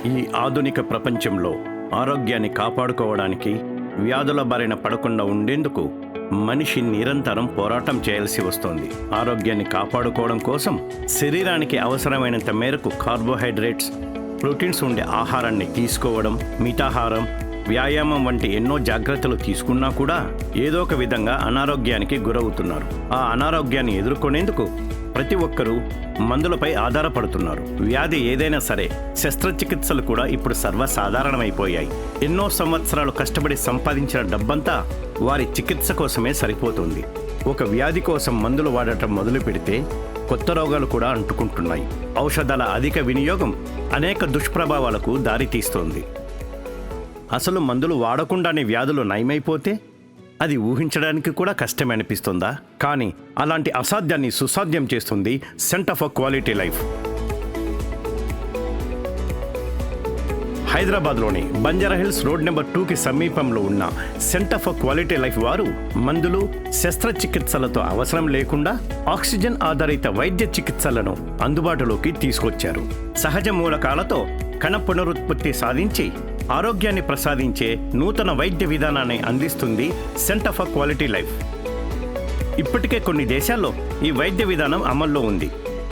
ఈ ఆధునిక ప్రపంచంలో ఆరోగ్యాన్ని కాపాడుకోవడానికి వ్యాధుల బారిన పడకుండా ఉండేందుకు మనిషి నిరంతరం పోరాటం చేయాల్సి వస్తోంది. ఆరోగ్యాన్ని కాపాడుకోవడం కోసం శరీరానికి అవసరమైనంత మేరకు కార్బోహైడ్రేట్స్, ప్రోటీన్స్ ఉండే ఆహారాన్ని తీసుకోవడం, మితాహారం, వ్యాయామం వంటి ఎన్నో జాగ్రత్తలు తీసుకున్నా కూడా ఏదో ఒక విధంగా అనారోగ్యానికి గురవుతున్నారు. ఆ అనారోగ్యాన్ని ఎదుర్కొనేందుకు ప్రతి ఒక్కరూ మందులపై ఆధారపడుతున్నారు. వ్యాధి ఏదైనా సరే శస్త్రచికిత్సలు కూడా ఇప్పుడు సర్వసాధారణమైపోయాయి. ఎన్నో సంవత్సరాలు కష్టపడి సంపాదించిన డబ్బంతా వారి చికిత్స కోసమే సరిపోతుంది. ఒక వ్యాధి కోసం మందులు వాడటం మొదలు పెడితే కొత్త రోగాలు కూడా అంటుకుంటున్నాయి. ఔషధాల అధిక వినియోగం అనేక దుష్ప్రభావాలకు దారితీస్తోంది. అసలు మందులు వాడకుండానే వ్యాధులు నయమైపోతే అది ఊహించడానికి కూడా కష్టమే అనిపిస్తుందా? కానీ అలాంటి అసాధ్యాన్ని సుసాధ్యం చేస్తుంది సెంటర్ ఫర్ క్వాలిటీ లైఫ్. హైదరాబాద్లోని బంజారాహిల్స్ రోడ్ నెంబర్ 2కి సమీపంలో ఉన్న సెంటర్ ఫర్ క్వాలిటీ లైఫ్ వారు మందులు, శస్త్రచికిత్సలతో అవసరం లేకుండా ఆక్సిజన్ ఆధారిత వైద్య చికిత్సలను అందుబాటులోకి తీసుకొచ్చారు. సహజ మూలకాలతో కణ పునరుత్పత్తి సాధించి ఆరోగ్యాన్ని ప్రసాదించే నూతన వైద్య విధానాన్ని అందిస్తుంది సెంటర్ ఫర్ క్వాలిటీ లైఫ్. ఇప్పటికే కొన్ని దేశాల్లో ఈ వైద్య విధానం అమల్లో ఉంది.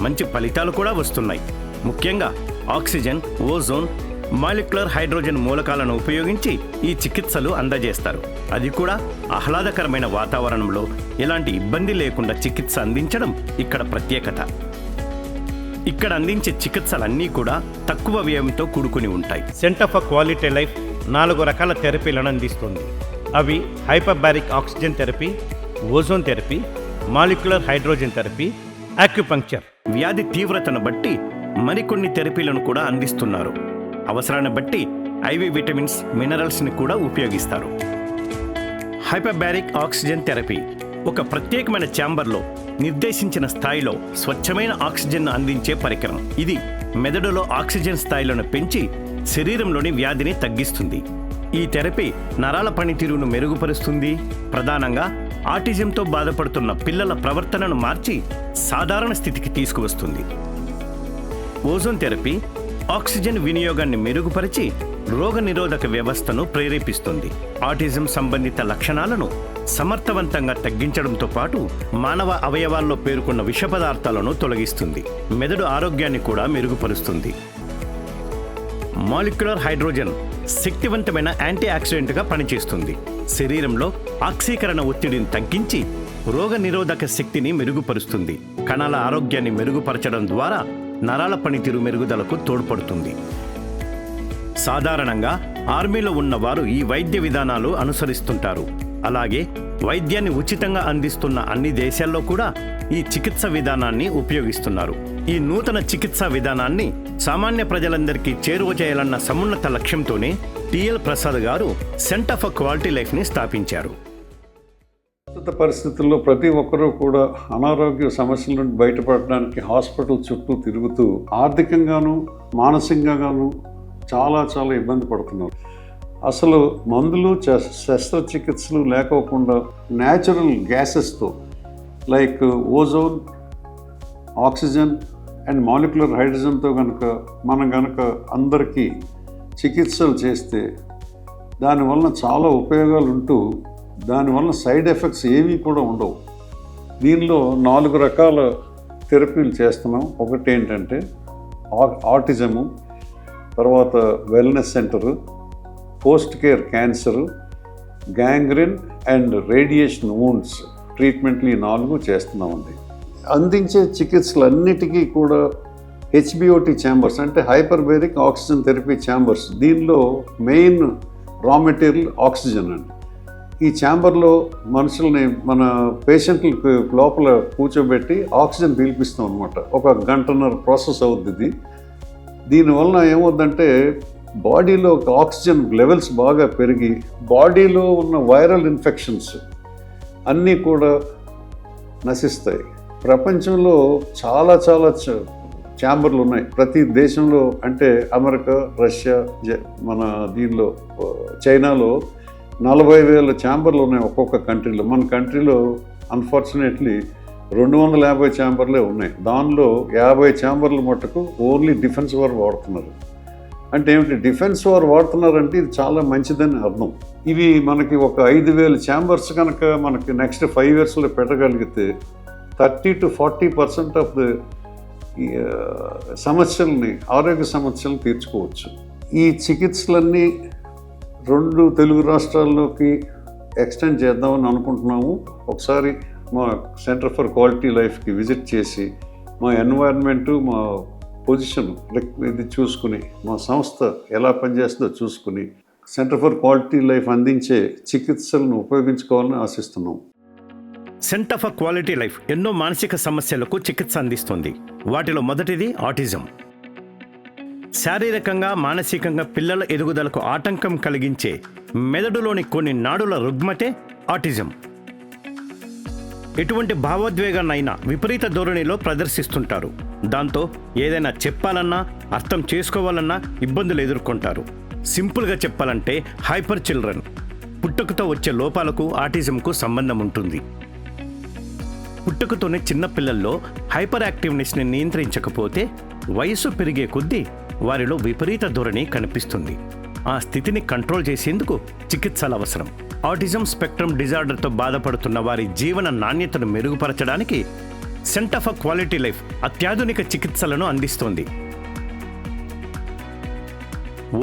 మంచి ఫలితాలు కూడా వస్తున్నాయి. ముఖ్యంగా ఆక్సిజన్, ఓజోన్, మాలిక్యులర్ హైడ్రోజన్ మూలకాలను ఉపయోగించి ఈ చికిత్సలు అందజేస్తారు. అది కూడా ఆహ్లాదకరమైన వాతావరణంలో ఎలాంటి ఇబ్బంది లేకుండా చికిత్స అందించడం ఇక్కడ ప్రత్యేకత. ఇక్కడ అందించే చికిత్సలన్నీ కూడా తక్కువ వ్యయంతో కూడుకుని ఉంటాయి. సెంటర్ ఫర్ క్వాలిటీ లైఫ్ 4 రకాల థెరపీలను అందిస్తుంది. అవి hyperbaric oxygen therapy, ozone therapy, molecular hydrogen therapy, acupuncture. వ్యాధి తీవ్రతను బట్టి మరికొన్ని థెరపీలను కూడా అందిస్తున్నారు. అవసరాన్ని బట్టి ఐవి విటమిన్స్, మినరల్స్ని కూడా ఉపయోగిస్తారు. హైపర్బారిక్ ఆక్సిజన్ థెరపీ ఒక ప్రత్యేకమైన ఛాంబర్లో నిర్దేశించిన స్థాయిలో స్వచ్ఛమైన ఆక్సిజన్ను అందించే పరికరం. ఇది మెదడులో ఆక్సిజన్ స్థాయిలను పెంచి శరీరంలోని వ్యాధిని తగ్గిస్తుంది. ఈ థెరపీ నరాల పనితీరును మెరుగుపరుస్తుంది. ప్రధానంగా ఆటిజంతో బాధపడుతున్న పిల్లల ప్రవర్తనను మార్చి సాధారణ స్థితికి తీసుకువస్తుంది. ఓజోన్ థెరపీ ఆక్సిజన్ వినియోగాన్ని మెరుగుపరిచి రోగ నిరోధక వ్యవస్థను ప్రేరేపిస్తుంది. ఆటిజం సంబంధిత లక్షణాలను సమర్థవంతంగా తగ్గించడంతో పాటు మానవ అవయవాల్లో పేరుకున్న విష పదార్థాలను తొలగిస్తుంది. మెదడు ఆరోగ్యాన్ని కూడా మెరుగుపరుస్తుంది. మాలిక్యులర్ హైడ్రోజన్ శక్తివంతమైన యాంటీ ఆక్సిడెంట్గా పనిచేస్తుంది. శరీరంలో ఆక్సీకరణ ఒత్తిడిని తగ్గించి రోగ నిరోధక శక్తిని మెరుగుపరుస్తుంది. కణాల ఆరోగ్యాన్ని మెరుగుపరచడం ద్వారా నరాల పనితీరు మెరుగుదలకు తోడ్పడుతుంది. సాధారణంగా ఆర్మీలో ఉన్నవారు ఈ వైద్య విధానాలు అనుసరిస్తుంటారు. అలాగే వైద్యాన్ని ఉచితంగా అందిస్తున్న అన్ని దేశాల్లో కూడా ఈ చికిత్స విధానాన్ని ఉపయోగిస్తున్నారు. ఈ నూతన చికిత్సా విధానాన్ని సామాన్య ప్రజలందరికీ చేరువ చేయాలన్న సమున్నత లక్ష్యంతోనే టిఎల్ ప్రసాద్ గారు సెంటర్ ఫర్ క్వాలిటీ లైఫ్ని స్థాపించారు. ప్రస్తుత పరిస్థితుల్లో ప్రతి ఒక్కరూ కూడా అనారోగ్య సమస్యల నుండి బయటపడడానికి హాస్పిటల్ చుట్టూ తిరుగుతూ ఆర్థికంగాను, మానసికంగాను చాలా ఇబ్బంది పడుతున్నారు. అసలు మందులు, శస్త్రచికిత్సలు లేకోకుండా న్యాచురల్ గ్యాసెస్తో like ozone, oxygen and molecular హైడ్రోజన్తో మనం కనుక అందరికీ చికిత్సలు చేస్తే దానివల్ల చాలా ఉపయోగాలు ఉంటూ దానివల్ల సైడ్ ఎఫెక్ట్స్ ఏమీ కూడా ఉండవు. దీనిలో 4 రకాల థెరపీలు చేస్తున్నాం. ఒకటి ఏంటంటే ఆటిజము, తర్వాత wellness centre, post care cancer, gangrene and radiation wounds ట్రీట్మెంట్లు ఈ 4 చేస్తున్నామండి. అందించే చికిత్సలన్నిటికీ కూడా హెచ్బిఓటి ఛాంబర్స్ అంటే హైపర్బారిక్ ఆక్సిజన్ థెరపీ ఛాంబర్స్. దీనిలో మెయిన్ రా మెటీరియల్ ఆక్సిజన్ అండి. ఈ ఛాంబర్లో మనుషుల్ని, మన పేషెంట్లకు లోపల కూర్చోబెట్టి ఆక్సిజన్ పీల్పిస్తాం అనమాట. 1 గంటన్నర ప్రాసెస్ అవుతుంది. దీనివల్ల ఏమవుద్దంటే బాడీలో ఆక్సిజన్ లెవెల్స్ బాగా పెరిగి బాడీలో ఉన్న వైరల్ ఇన్ఫెక్షన్స్ అన్నీ కూడా నశిస్తాయి. ప్రపంచంలో చాలా ఛాంబర్లు ఉన్నాయి ప్రతి దేశంలో. అంటే అమెరికా, రష్యా, మన దీనిలో చైనాలో 40,000 ఛాంబర్లు ఉన్నాయి ఒక్కొక్క కంట్రీలో. మన కంట్రీలో అన్ఫార్చునేట్లీ 250 ఛాంబర్లే ఉన్నాయి. దానిలో 50 ఛాంబర్లు మట్టుకు ఓన్లీ డిఫెన్స్ వారు వాడుతున్నారు. అంటే ఏమిటి, డిఫెన్స్ వారు వాడుతున్నారంటే ఇది చాలా మంచిదని అర్థం. ఇవి మనకి ఒక 5,000 ఛాంబర్స్ కనుక మనకి నెక్స్ట్ 5 yearsలో పెట్టగలిగితే 30 to 40% ఆఫ్ ద సమస్యల్ని, ఆరోగ్య సమస్యలను తీర్చుకోవచ్చు. ఈ చికిత్సలన్నీ 2 తెలుగు రాష్ట్రాల్లోకి ఎక్స్టెండ్ చేద్దామని అనుకుంటున్నాము. ఒకసారి మా సెంటర్ ఫర్ క్వాలిటీ లైఫ్కి విజిట్ చేసి మా ఎన్వైరన్మెంటు, మా పొజిషన్ ఇది చూసుకుని, మా సంస్థ ఎలా పనిచేస్తుందో చూసుకుని సెంటర్ ఫర్ క్వాలిటీ లైఫ్ అందించే చికిత్సలను ఉపయోగించుకోవాలని ఆశిస్తున్నాం. సెంటర్ ఫర్ క్వాలిటీ లైఫ్ ఎన్నో మానసిక సమస్యలకు చికిత్స అందిస్తుంది. వాటిలో మొదటిది ఆటిజం. శారీరకంగా, మానసికంగా పిల్లల ఎదుగుదలకు ఆటంకం కలిగించే మెదడులోని కొన్ని నాడుల రుగ్మతే ఆటిజం. ఎటువంటి భావోద్వేగాన్నైనా విపరీత ధోరణిలో ప్రదర్శిస్తుంటారు. దాంతో ఏదైనా చెప్పాలన్నా, అర్థం చేసుకోవాలన్నా ఇబ్బందులు ఎదుర్కొంటారు. సింపుల్గా చెప్పాలంటే హైపర్ చిల్డ్రన్. పుట్టుకతో వచ్చే లోపాలకు ఆటిజంకు సంబంధం ఉంటుంది. పుట్టుకతోనే చిన్న పిల్లల్లో హైపర్ యాక్టివ్నెస్ని నియంత్రించకపోతే వయసు పెరిగే కొద్దీ వారిలో విపరీత ధోరణి కనిపిస్తుంది. ఆ స్థితిని కంట్రోల్ చేసేందుకు చికిత్సలు అవసరం. ఆటిజం స్పెక్ట్రమ్ డిజార్డర్తో బాధపడుతున్న వారి జీవన నాణ్యతను మెరుగుపరచడానికి సెంటర్ ఫర్ క్వాలిటీ లైఫ్ అత్యాధునిక చికిత్సలను అందిస్తోంది.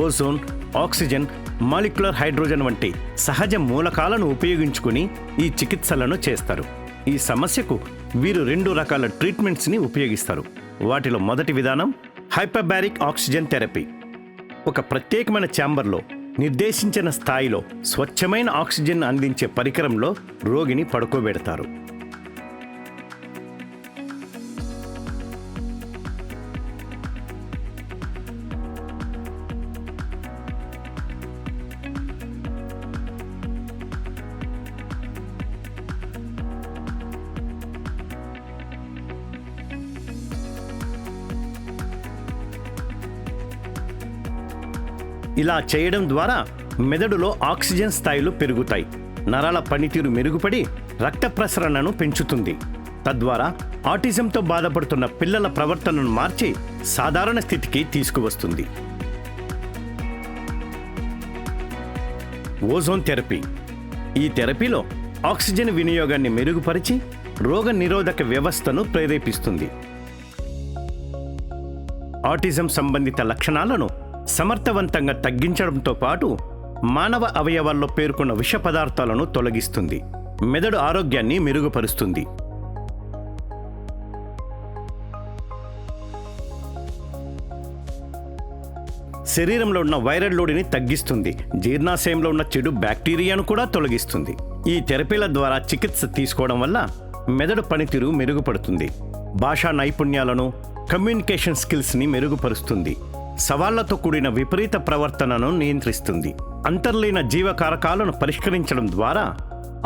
ఓజోన్, ఆక్సిజన్, మాలిక్యులర్ హైడ్రోజన్ వంటి సహజ మూలకాలను ఉపయోగించుకుని ఈ చికిత్సలను చేస్తారు. ఈ సమస్యకు వీరు 2 రకాల ట్రీట్మెంట్స్ని ఉపయోగిస్తారు. వాటిలో మొదటి విధానం హైపర్బారిక్ ఆక్సిజన్ థెరపీ. ఒక ప్రత్యేకమైన ఛాంబర్లో నిర్దేశించిన స్థాయిలో స్వచ్ఛమైన ఆక్సిజన్ అందించే పరికరంలో రోగిని పడుకోబెడతారు. ఇలా చేయడం ద్వారా మెదడులో ఆక్సిజన్ స్థాయిలు పెరుగుతాయి. నరాల పనితీరు మెరుగుపడి రక్త ప్రసరణను పెంచుతుంది. తద్వారా ఆటిజంతో బాధపడుతున్న పిల్లల ప్రవర్తనను మార్చి సాధారణ స్థితికి తీసుకువస్తుంది. Ozone therapy. ఈ థెరపీలో ఆక్సిజన్ వినియోగాన్ని మెరుగుపరిచి రోగ నిరోధక వ్యవస్థను ప్రేరేపిస్తుంది. ఆటిజం సంబంధిత లక్షణాలను సమర్థవంతంగా తగ్గించడంతో పాటు మానవ అవయవాల్లో పేర్కొన్న విష పదార్థాలను తొలగిస్తుంది. మెదడు ఆరోగ్యాన్ని మెరుగుపరుస్తుంది. శరీరంలో ఉన్న వైరల్ లోడ్ని తగ్గిస్తుంది. జీర్ణాశయంలో ఉన్న చెడు బ్యాక్టీరియాను కూడా తొలగిస్తుంది. ఈ థెరపీల ద్వారా చికిత్స తీసుకోవడం వల్ల మెదడు పనితీరు మెరుగుపడుతుంది. భాషా నైపుణ్యాలను, కమ్యూనికేషన్ స్కిల్స్ని మెరుగుపరుస్తుంది. సవాళ్లతో కూడిన విపరీత ప్రవర్తనను నియంత్రిస్తుంది. అంతర్లీన జీవకారకాలను పరిష్కరించడం ద్వారా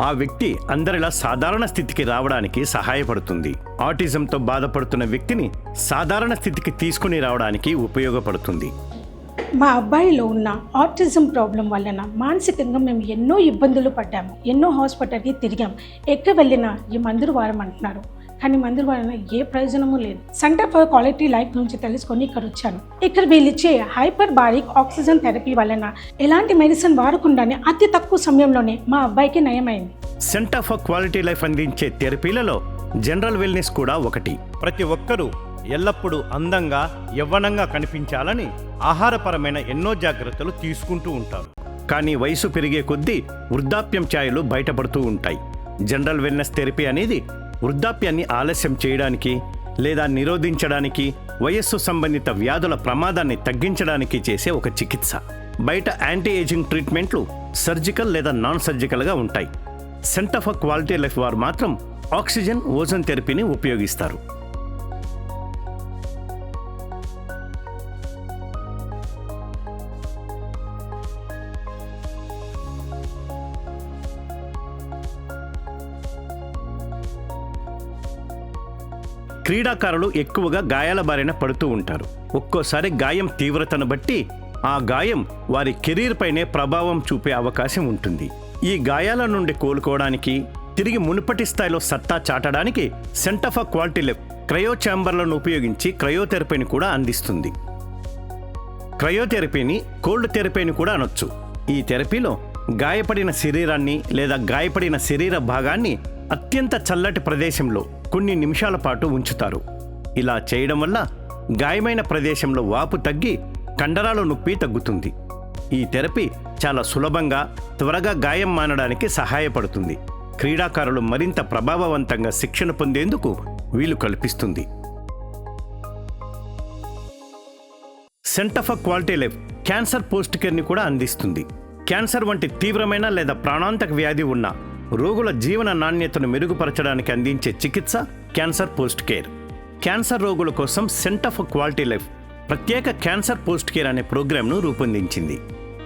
ఆ వ్యక్తి అందరిలా సాధారణ స్థితికి రావడానికి సహాయపడుతుంది. ఆటిజంతో బాధపడుతున్న వ్యక్తిని సాధారణ స్థితికి తీసుకుని రావడానికి ఉపయోగపడుతుంది. మా అబ్బాయిలో ఉన్న ఆటిజం ప్రాబ్లం వలన మానసికంగా మేము ఎన్నో ఇబ్బందులు పడ్డాము. ఎన్నో హాస్పిటల్కి తిరిగాం. ఎక్కడ వెళ్ళినా ఈ మందులు వాడమంటున్నారు. కానీ మందులు వలన ఏ ప్రయోజనము లేదు. సెంటర్ ఫర్ క్వాలిటీ లైఫ్ నుంచి తెలుసుకొని ఇక్కడ వచ్చాను. ఇక్కడ వీళ్ళిచ్చే హైపర్ బారిక్ ఆక్సిజన్ థెరపీ వలన ఎలాంటి మెడిసిన్ వాడకుండానే అతి తక్కువ సమయంలోనే మా అబ్బాయికి నయమైంది. సెంటర్ ఫర్ క్వాలిటీ లైఫ్ అందించే థెరపీలలో జనరల్ వెల్నెస్ కూడా ఒకటి. ప్రతి ఒక్కరూ ఎల్లప్పుడూ అందంగా, యవ్వనంగా కనిపించాలని ఆహారపరమైన ఎన్నో జాగ్రత్తలు తీసుకుంటూ ఉంటారు. కానీ వయసు పెరిగే కొద్దీ వృద్ధాప్యం ఛాయలు బయటపడుతూ ఉంటాయి. జనరల్ వెల్నెస్ థెరపీ అనేది వృద్ధాప్యాన్ని ఆలస్యం చేయడానికి లేదా నిరోధించడానికి, వయస్సు సంబంధిత వ్యాధుల ప్రమాదాన్ని తగ్గించడానికి చేసే ఒక చికిత్స. బయట యాంటీ ఏజింగ్ ట్రీట్మెంట్లు సర్జికల్ లేదా నాన్ సర్జికల్గా ఉంటాయి. సెంటర్ ఫర్ క్వాలిటీ లైఫ్ వారు మాత్రం ఆక్సిజన్, ఓజోన్ థెరపీని ఉపయోగిస్తారు. క్రీడాకారులు ఎక్కువగా గాయాల బారిన పడుతూ ఉంటారు. ఒక్కోసారి గాయం తీవ్రతను బట్టి ఆ గాయం వారి కెరీర్ పైనే ప్రభావం చూపే అవకాశం ఉంటుంది. ఈ గాయాల నుండి కోలుకోవడానికి, తిరిగి మునుపటి స్థాయిలో సత్తా చాటడానికి centre for quality life cryo ఛాంబర్లను ఉపయోగించి క్రయోథెరపీని కూడా అందిస్తుంది. క్రయోథెరపీని కోల్డ్ థెరపీ అని కూడా అనొచ్చు. ఈ థెరపీలో గాయపడిన శరీరాన్ని లేదా గాయపడిన శరీర భాగాన్ని అత్యంత చల్లటి ప్రదేశంలో కొన్ని నిమిషాల పాటు ఉంచుతారు. ఇలా చేయడం వల్ల గాయమైన ప్రదేశంలో వాపు తగ్గి కండరాల నొప్పి తగ్గుతుంది. ఈ థెరపీ చాలా సులభంగా త్వరగా గాయం మానడానికి సహాయపడుతుంది. క్రీడాకారులు మరింత ప్రభావవంతంగా శిక్షణ పొందేందుకు వీలు కల్పిస్తుంది. Centre for quality life cancer post కేర్ని కూడా అందిస్తుంది. క్యాన్సర్ వంటి తీవ్రమైన లేదా ప్రాణాంతక వ్యాధి ఉన్న రోగుల జీవన నాణ్యతను మెరుగుపరచడానికి అందించే చికిత్స క్యాన్సర్ పోస్ట్ కేర్. క్యాన్సర్ రోగుల కోసం సెంటర్ ఫర్ క్వాలిటీ లైఫ్ ప్రత్యేక క్యాన్సర్ పోస్ట్ కేర్ అనే ప్రోగ్రాంను రూపొందించింది.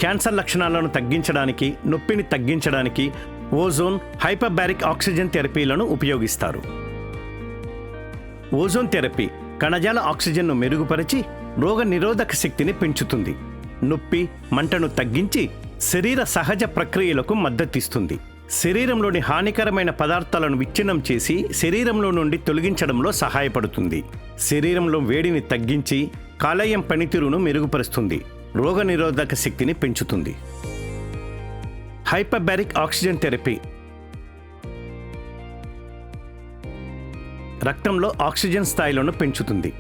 క్యాన్సర్ లక్షణాలను తగ్గించడానికి, నొప్పిని తగ్గించడానికి ఓజోన్, హైపర్బారిక్ ఆక్సిజన్ థెరపీలను ఉపయోగిస్తారు. ఓజోన్ థెరపీ కణజాల ఆక్సిజన్ను మెరుగుపరిచి రోగ నిరోధక శక్తిని పెంచుతుంది. నొప్పి, మంటను తగ్గించి శరీర సహజ ప్రక్రియలకు మద్దతిస్తుంది. శరీరంలోని హానికరమైన పదార్థాలను విచ్ఛిన్నం చేసి శరీరంలో నుండి తొలగించడంలో సహాయపడుతుంది. శరీరంలో వేడిని తగ్గించి కాలేయం పనితీరును మెరుగుపరుస్తుంది. రోగనిరోధక శక్తిని పెంచుతుంది. హైపర్బారిక్ ఆక్సిజన్ థెరపీ రక్తంలో ఆక్సిజన్ స్థాయిలను పెంచుతుంది.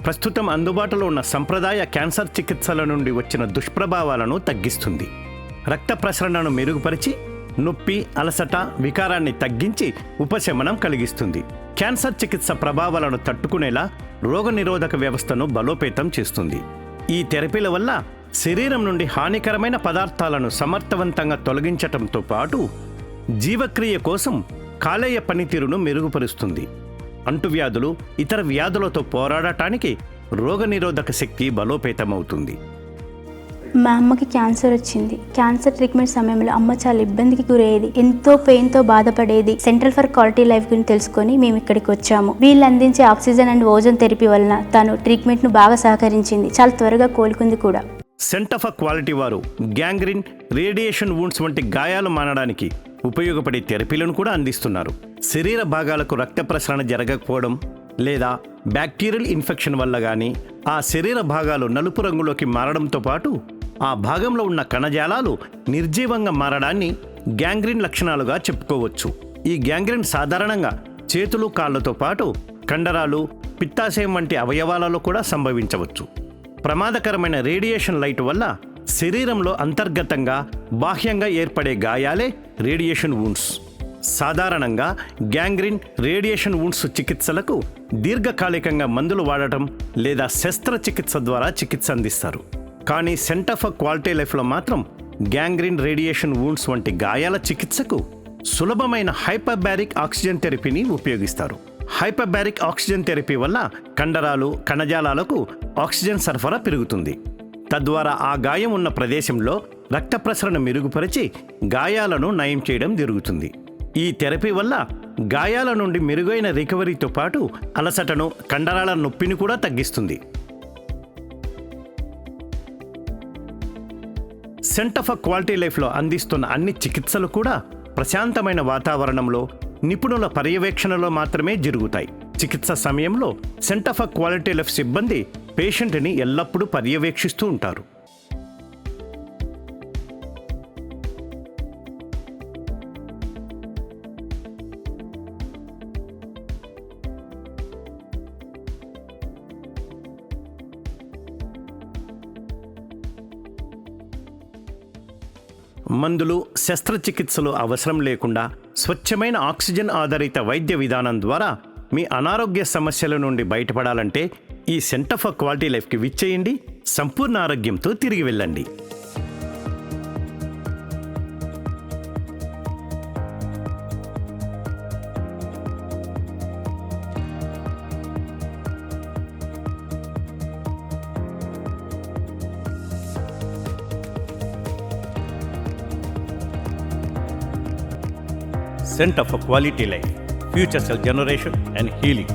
ప్రస్తుతం అందుబాటులో ఉన్న సంప్రదాయ క్యాన్సర్ చికిత్సల నుండి వచ్చిన దుష్ప్రభావాలను తగ్గిస్తుంది. రక్త ప్రసరణను మెరుగుపరిచి నొప్పి, అలసట, వికారాన్ని తగ్గించి ఉపశమనం కలిగిస్తుంది. క్యాన్సర్ చికిత్స ప్రభావాలను తట్టుకునేలా రోగనిరోధక వ్యవస్థను బలోపేతం చేస్తుంది. ఈ థెరపీల వల్ల శరీరం నుండి హానికరమైన పదార్థాలను సమర్థవంతంగా తొలగించటంతో పాటు జీవక్రియ కోసం కాలేయ పనితీరును మెరుగుపరుస్తుంది. అంటువ్యాధులు, ఇతర వ్యాధులతో పోరాడటానికి రోగనిరోధక శక్తి బలోపేతమవుతుంది. మా అమ్మకి క్యాన్సర్ వచ్చింది. క్యాన్సర్ ట్రీట్మెంట్ సమయంలో అమ్మ చాలా ఇబ్బందికి గురయ్యేది, ఎంతో పెయిన్తో బాధపడేది. సెంటర్ ఫర్ క్వాలిటీ లైఫ్ గురించి తెలుసుకొని మేము ఇక్కడికి వచ్చాము. వీళ్ళు అందించే ఆక్సిజన్ అండ్ ఓజోన్ థెరపీ వలన తను ట్రీట్మెంట్ను బాగా సహకరించింది, చాలా త్వరగా కోలుకుంది కూడా. సెంటర్ ఫర్ క్వాలిటీ వారు గ్యాంగ్రీన్, రేడియేషన్ వూండ్స్ వంటి గాయాలు మానడానికి ఉపయోగపడే థెరపీలను కూడా అందిస్తున్నారు. శరీర భాగాలకు రక్త ప్రసరణ జరగకపోవడం లేదా బ్యాక్టీరియల్ ఇన్ఫెక్షన్ వల్ల కానీ ఆ శరీర భాగాలు నలుపు రంగులోకి మారడంతో పాటు ఆ భాగంలో ఉన్న కణజాలాలు నిర్జీవంగా మారడాన్ని గ్యాంగ్రీన్ లక్షణాలుగా చెప్పుకోవచ్చు. ఈ గ్యాంగ్రీన్ సాధారణంగా చేతులు, కాళ్లతో పాటు కండరాలు, పిత్తాశయం వంటి అవయవాలలో కూడా సంభవించవచ్చు. ప్రమాదకరమైన రేడియేషన్ లైట్ వల్ల శరీరంలో అంతర్గతంగా, బాహ్యంగా ఏర్పడే గాయాలే రేడియేషన్ వూండ్స్. సాధారణంగా గ్యాంగ్రీన్, రేడియేషన్ వూండ్స్ చికిత్సలకు దీర్ఘకాలికంగా మందులు వాడటం లేదా శస్త్రచికిత్స ద్వారా చికిత్స అందిస్తారు. కానీ సెంటర్ ఫర్ క్వాలిటీ లైఫ్లో మాత్రం గ్యాంగ్రీన్, రేడియేషన్ వూండ్స్ వంటి గాయాల చికిత్సకు సులభమైన హైపర్బారిక్ ఆక్సిజన్ థెరపీని ఉపయోగిస్తారు. హైపర్బారిక్ ఆక్సిజన్ థెరపీ వల్ల కండరాలు, కణజాలాలకు ఆక్సిజన్ సరఫరా పెరుగుతుంది. తద్వారా ఆ గాయం ఉన్న ప్రదేశంలో రక్త ప్రసరణ మెరుగుపరిచి గాయాలను నయం చేయడం జరుగుతుంది. ఈ థెరపీ వల్ల గాయాల నుండి మెరుగైన రికవరీతో పాటు అలసటను, కండరాల నొప్పిని కూడా తగ్గిస్తుంది. సెంటర్ ఫర్ క్వాలిటీ లైఫ్లో అందిస్తున్న అన్ని చికిత్సలు కూడా ప్రశాంతమైన వాతావరణంలో, నిపుణుల పర్యవేక్షణలో మాత్రమే జరుగుతాయి. చికిత్స సమయంలో సెంటర్ ఫర్ క్వాలిటీ లైఫ్ సిబ్బంది పేషెంట్ని ఎల్లప్పుడూ పర్యవేక్షిస్తూ ఉంటారు. మందులు, శస్త్రచికిత్సలు అవసరం లేకుండా స్వచ్ఛమైన ఆక్సిజన్ ఆధారిత వైద్య విధానం ద్వారా మీ అనారోగ్య సమస్యల నుండి బయటపడాలంటే ఈ సెంటర్ ఫర్ క్వాలిటీ లైఫ్కి విచ్చేయండి. సంపూర్ణ ఆరోగ్యంతో తిరిగి వెళ్ళండి. Center for Quality Life, Future Cell Generation and Healing.